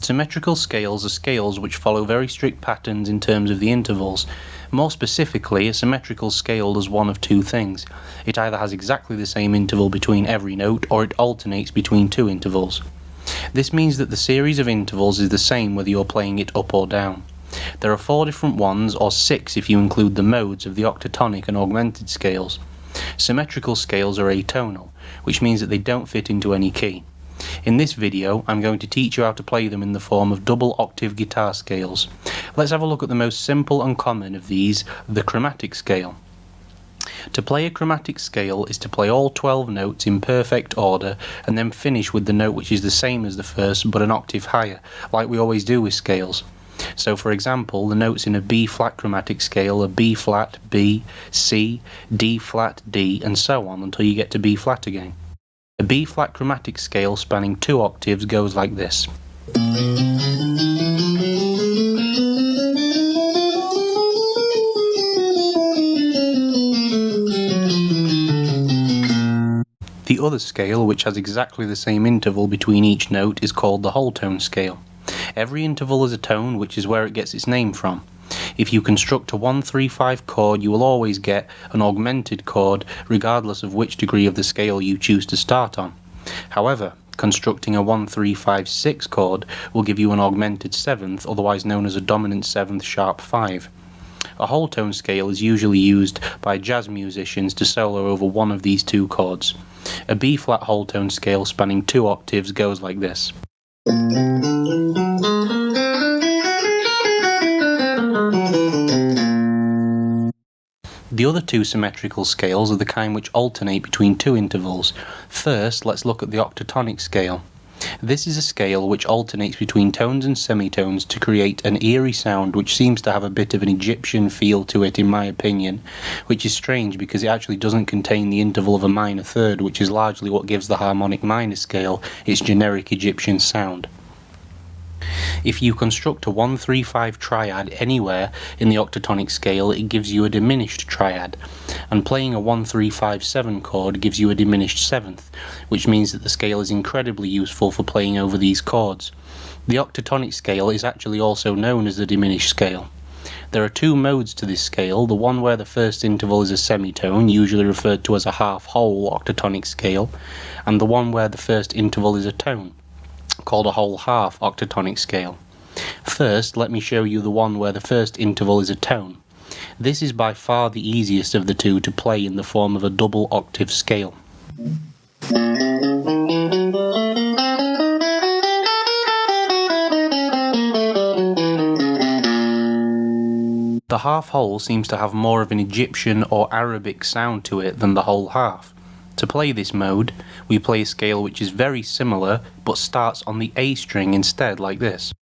Symmetrical scales are scales which follow very strict patterns in terms of the intervals. More specifically, a symmetrical scale does one of two things. It either has exactly the same interval between every note, or it alternates between two intervals. This means that the series of intervals is the same whether you're playing it up or down. There are 4 different ones, or 6 if you include the modes of the octatonic and augmented scales. Symmetrical scales are atonal, which means that they don't fit into any key. In this video, I'm going to teach you how to play them in the form of double octave guitar scales. Let's have a look at the most simple and common of these, the chromatic scale. To play a chromatic scale is to play all 12 notes in perfect order and then finish with the note which is the same as the first but an octave higher, like we always do with scales. So for example, the notes in a B-flat chromatic scale are B-flat, B, C, D-flat, D, and so on until you get to B-flat again. A B-flat chromatic scale spanning 2 octaves goes like this. The other scale, which has exactly the same interval between each note, is called the whole tone scale. Every interval is a tone, which is where it gets its name from. If you construct a 1-3-5 chord, you will always get an augmented chord, regardless of which degree of the scale you choose to start on. However, constructing a 1-3-5-6 chord will give you an augmented 7th, otherwise known as a dominant 7th sharp 5. A whole tone scale is usually used by jazz musicians to solo over one of these two chords. A B-flat whole tone scale spanning 2 octaves goes like this. The other two symmetrical scales are the kind which alternate between two intervals. First, let's look at the octatonic scale. This is a scale which alternates between tones and semitones to create an eerie sound which seems to have a bit of an Egyptian feel to it in my opinion, which is strange because it actually doesn't contain the interval of a minor third, which is largely what gives the harmonic minor scale its generic Egyptian sound. If you construct a 1-3-5 triad anywhere in the octatonic scale, it gives you a diminished triad, and playing a 1-3-5-7 chord gives you a diminished 7th, which means that the scale is incredibly useful for playing over these chords. The octatonic scale is actually also known as the diminished scale. There are 2 modes to this scale, the one where the first interval is a semitone, usually referred to as a half-whole octatonic scale, and the one where the first interval is a tone, called a whole half octatonic scale. First, let me show you the one where the first interval is a tone. This is by far the easiest of the two to play in the form of a double octave scale. The half whole seems to have more of an Egyptian or Arabic sound to it than the whole half. To play this mode, we play a scale which is very similar, but starts on the A string instead, like this.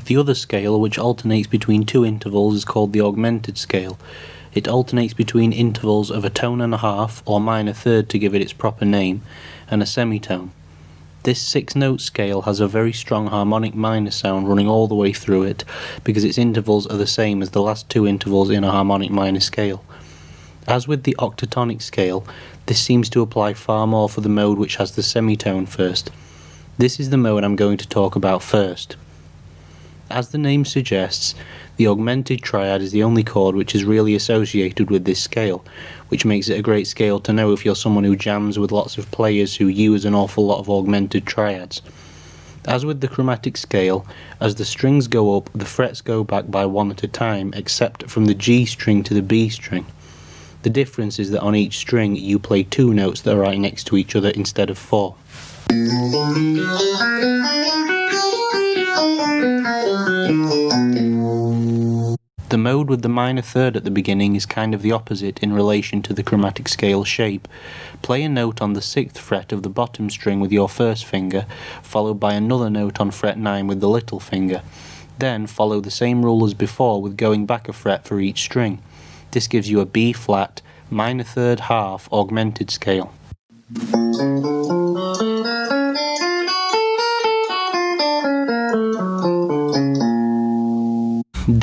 The other scale, which alternates between 2 intervals, is called the augmented scale. It alternates between intervals of a tone and a half, or minor third to give it its proper name, and a semitone. This 6-note scale has a very strong harmonic minor sound running all the way through it, because its intervals are the same as the last 2 intervals in a harmonic minor scale. As with the octatonic scale, this seems to apply far more for the mode which has the semitone first. This is the mode I'm going to talk about first. As the name suggests, the augmented triad is the only chord which is really associated with this scale, which makes it a great scale to know if you're someone who jams with lots of players who use an awful lot of augmented triads. As with the chromatic scale, as the strings go up, the frets go back by 1 at a time, except from the G string to the B string. The difference is that on each string you play 2 notes that are right next to each other instead of 4. The mode with the minor third at the beginning is kind of the opposite in relation to the chromatic scale shape. Play a note on the 6th fret of the bottom string with your first finger, followed by another note on fret 9 with the little finger. Then follow the same rule as before with going back a fret for each string. This gives you a B-flat, minor third half augmented scale.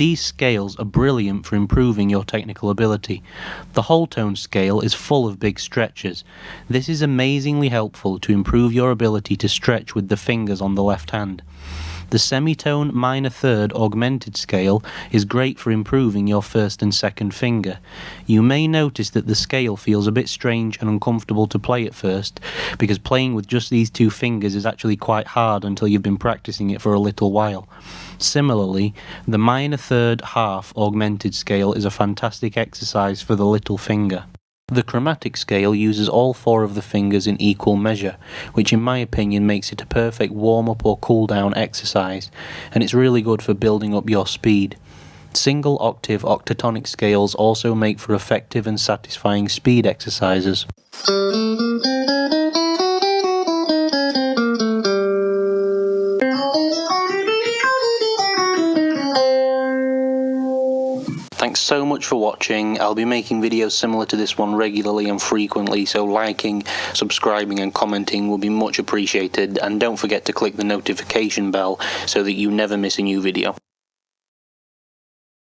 These scales are brilliant for improving your technical ability. The whole tone scale is full of big stretches. This is amazingly helpful to improve your ability to stretch with the fingers on the left hand. The semitone minor third augmented scale is great for improving your first and second finger. You may notice that the scale feels a bit strange and uncomfortable to play at first, because playing with just these two fingers is actually quite hard until you've been practicing it for a little while. Similarly, the minor third half augmented scale is a fantastic exercise for the little finger. The chromatic scale uses all four of the fingers in equal measure, which in my opinion makes it a perfect warm-up or cool-down exercise, and it's really good for building up your speed. Single octave octatonic scales also make for effective and satisfying speed exercises. Thanks so much for watching. I'll be making videos similar to this one regularly and frequently, so liking, subscribing and commenting will be much appreciated, and don't forget to click the notification bell so that you never miss a new video.